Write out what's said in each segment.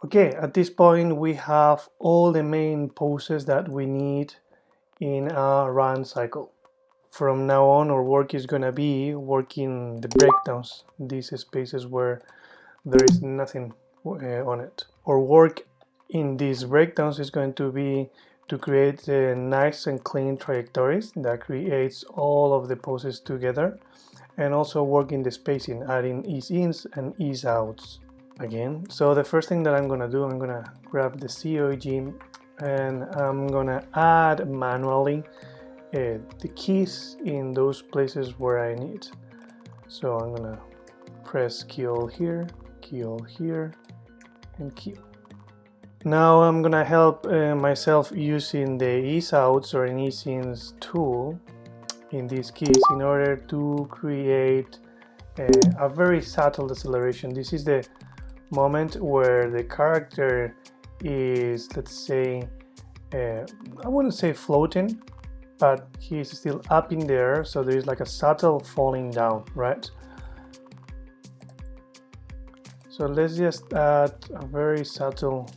Okay, at this point we have all the main poses that we need in a run cycle. From now on, our work is gonna be working the breakdowns, these spaces where there is nothing on it. Our work in these breakdowns is going to be to create nice and clean trajectories that creates all of the poses together, and also working the spacing, adding ease ins and ease outs again. So the first thing that I'm gonna do, I'm gonna grab the COG and I'm gonna add manually the keys in those places where I need. So I'm gonna press key all here, and key. Now I'm gonna help myself using the ease outs or an ease ins tool in these keys in order to create a very subtle deceleration. This is the moment where the character is, let's say, I wouldn't say floating, but he's still up in there, so there is like a subtle falling down, right? So let's just add a very subtle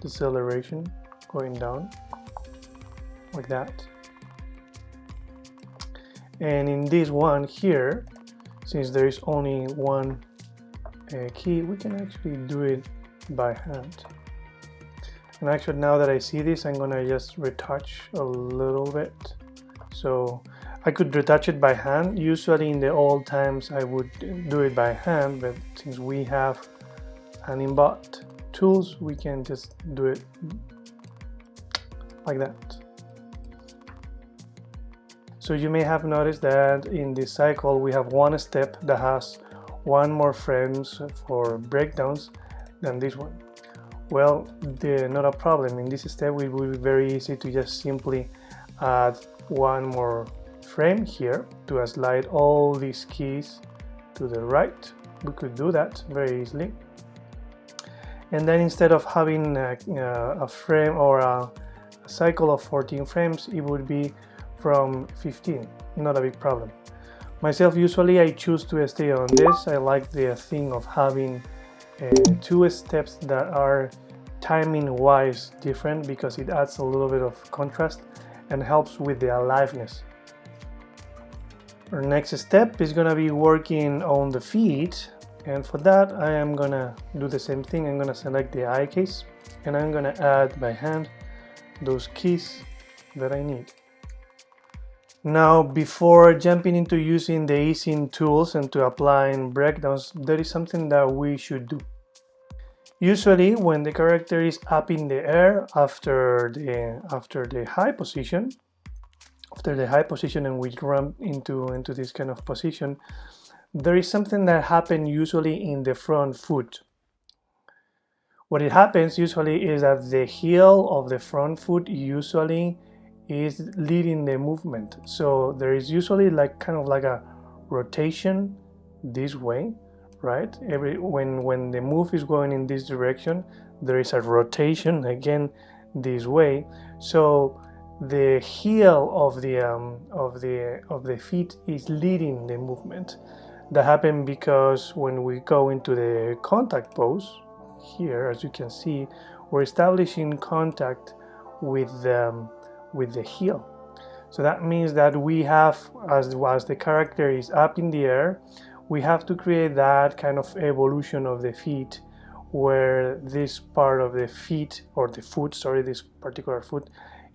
deceleration going down like that. And in this one here, since there is only one key, we can actually do it by hand. And actually, now that I see this, I'm gonna just retouch a little bit. So I could retouch it by hand. Usually in the old times I would do it by hand, but since we have Animbot tools, we can just do it like that. So you may have noticed that in this cycle we have one step that has one more frames for breakdowns than this one. Well, not a problem. In this step it will be very easy to just simply add one more frame here to slide all these keys to the right. We could do that very easily. And then instead of having a frame or a cycle of 14 frames, it would be from 15, not a big problem. Myself, usually I choose to stay on this. I like the thing of having two steps that are timing wise different, because it adds a little bit of contrast and helps with the aliveness. Our next step is gonna be working on the feet, and for that I am gonna do the same thing. I'm gonna select the eye case and I'm gonna add by hand those keys that I need. Now, before jumping into using the easing tools and to applying breakdowns, there is something that we should do. Usually, when the character is up in the air after the high position, and we run into this kind of position, there is something that happens usually in the front foot. What it happens usually is that the heel of the front foot usually is leading the movement. So there is usually like kind of like a rotation this way, right? When the move is going in this direction, there is a rotation again this way. So the heel of the feet is leading the movement. That happens because when we go into the contact pose here, as you can see, we're establishing contact with the heel. So that means that we have, as the character is up in the air, we have to create that kind of evolution of the feet, where this part of the feet, or the foot, sorry, this particular foot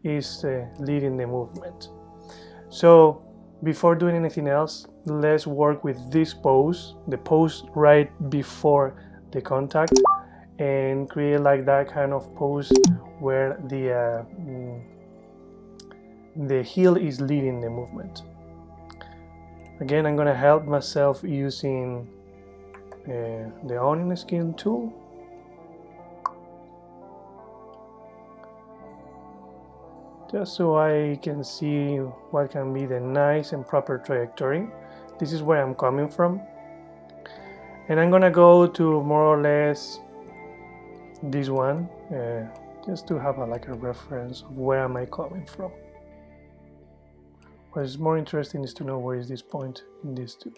is leading the movement. So before doing anything else, let's work with this pose, the pose right before the contact, and create like that kind of pose where the heel is leading the movement. Again, I'm going to help myself using the owning skin tool. Just so I can see what can be the nice and proper trajectory. This is where I'm coming from. And I'm going to go to more or less this one, just to have like a reference of where am I coming from. What is more interesting is to know where is this point in these two.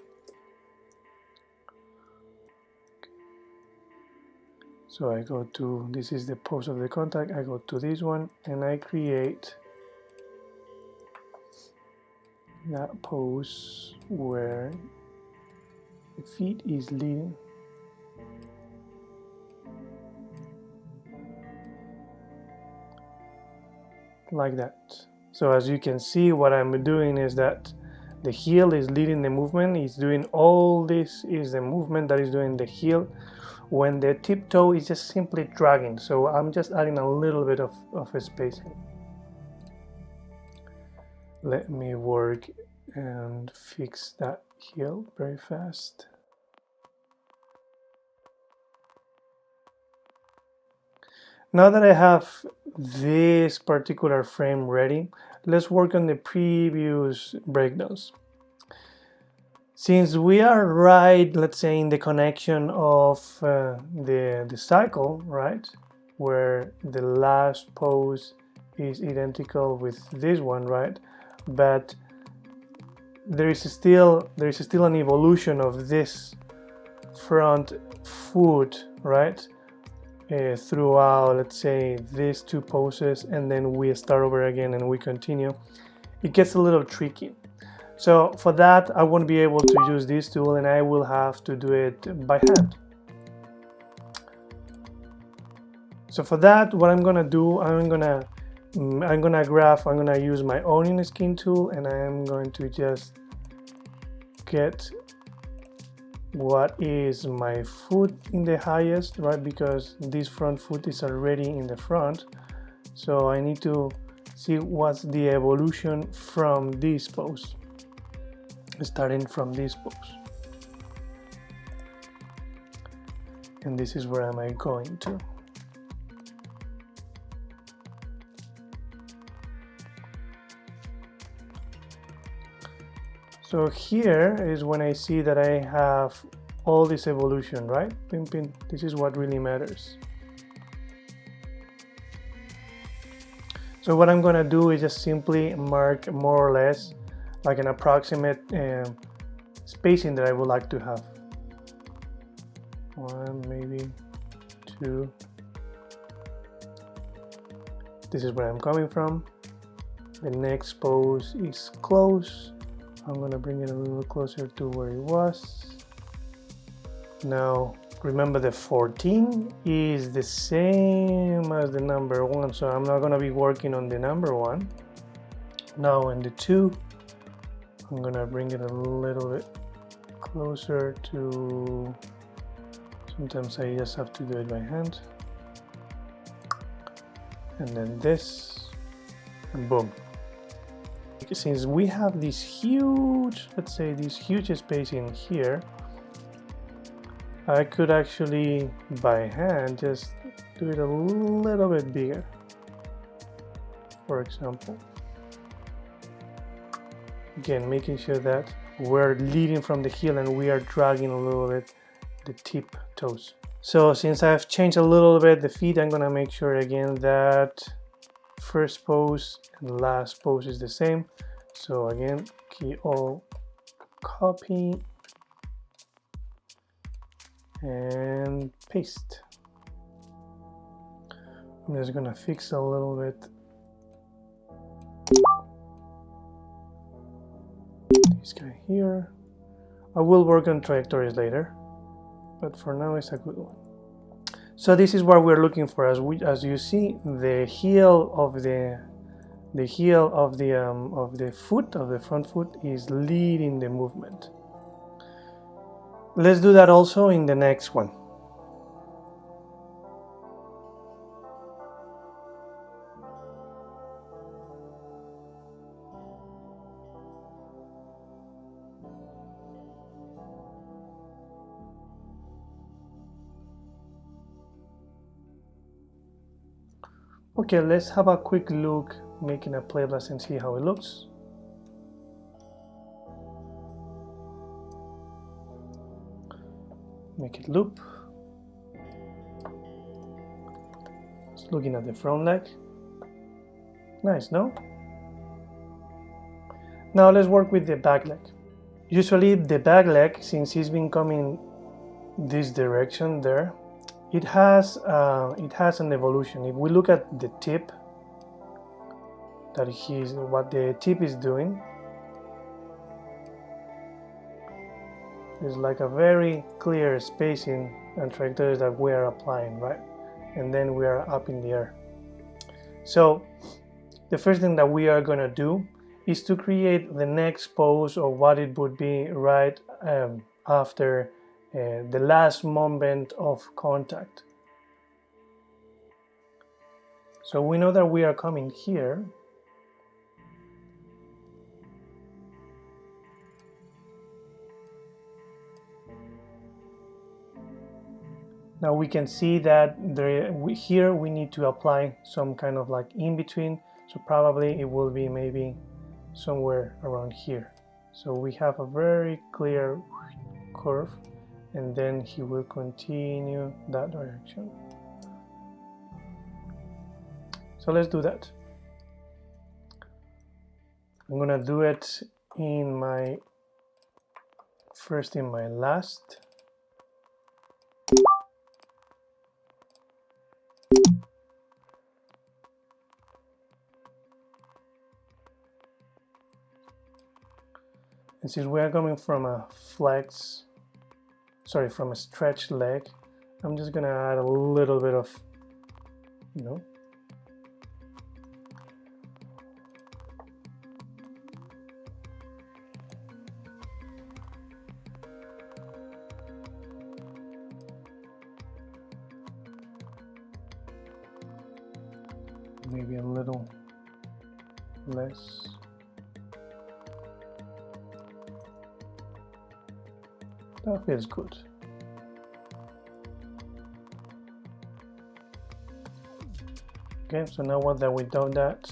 So I go to, this is the pose of the contact, I go to this one and I create that pose where the feet is leading. Like that. So as you can see, what I'm doing is that the heel is leading the movement. It's doing all this is the movement that is doing the heel, when the tiptoe is just simply dragging. So I'm just adding a little bit of a spacing. Let me work and fix that heel very fast. Now that I have this particular frame ready, let's work on the previous breakdowns. Since we are right, let's say, in the connection of the cycle, right, where the last pose is identical with this one, right, but there is still an evolution of this front foot, right, throughout, let's say, these two poses, and then we start over again and we continue. It gets a little tricky. So for that, I won't be able to use this tool and I will have to do it by hand. So for that, what I'm gonna do, I'm gonna use my onion skin tool, and I'm going to just get what is my foot in the highest, right, because this front foot is already in the front. So I need to see what's the evolution from this pose, starting from this pose. And this is where am I going to. So here is when I see that I have all this evolution, right? Pin, pin. This is what really matters. So what I'm gonna do is just simply mark more or less like an approximate spacing that I would like to have. 1, maybe 2. This is where I'm coming from. The next pose is close. I'm gonna bring it a little closer to where it was. Now remember, the 14 is the same as the number 1, so I'm not gonna be working on the number 1. Now in the 2, I'm gonna bring it a little bit closer to, sometimes I just have to do it by hand. And then this, and boom. Since we have this huge, let's say this huge space in here, I could actually by hand just do it a little bit bigger, for example. Again, making sure that we're leading from the heel and we are dragging a little bit the tip toes. So since I've changed a little bit the feet, I'm gonna make sure again that first pose and last pose is the same. So again, key all, copy and paste. I'm just gonna fix a little bit this guy here. I will work on trajectories later, but for now it's a good one. So this is what we're looking for. As you see, the heel of the foot, of the front foot, is leading the movement. Let's do that also in the next one. Okay, let's have a quick look, making a playlist and see how it looks. Make it loop. Just looking at the front leg. Nice, no? Now let's work with the back leg. Usually the back leg, since it's been coming this direction there, it has an evolution. If we look at the tip, what the tip is doing is like a very clear spacing and trajectories that we are applying, right? And then we are up in the air. So the first thing that we are gonna do is to create the next pose of what it would be right after the last moment of contact. So we know that we are coming here. Now we can see that here we need to apply some kind of like in between, so probably it will be maybe somewhere around here. So we have a very clear curve, and then he will continue that direction. So let's do that. I'm gonna do it in my first, in my last. And since we are coming from a from a stretched leg, I'm just gonna add a little bit of, maybe a little less. That feels good. Okay, so now that we've done that,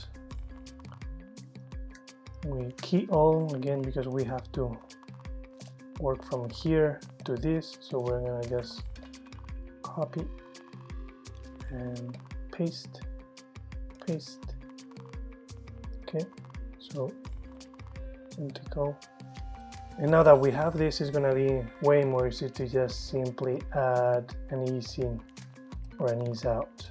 we key all again because we have to work from here to this. So we're gonna just copy and paste. Okay, so identical. And now that we have this, it's gonna be way more easy to just simply add an ease in or an ease out.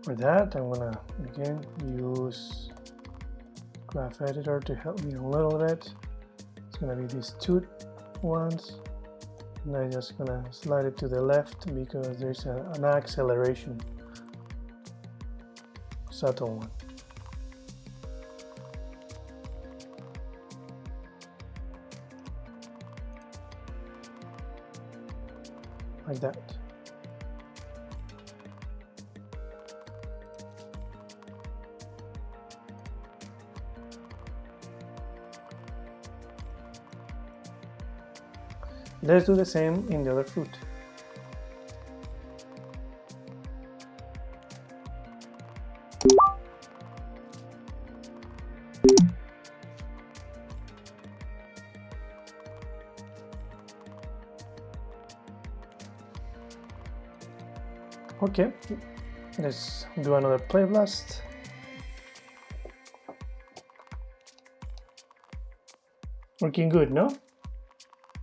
For that, I'm gonna again use graph editor to help me a little bit. It's gonna be these two ones, and I'm just gonna slide it to the left because there's an acceleration, subtle one. Like that. Let's do the same in the other foot. Okay, let's do another play blast. Working good, no?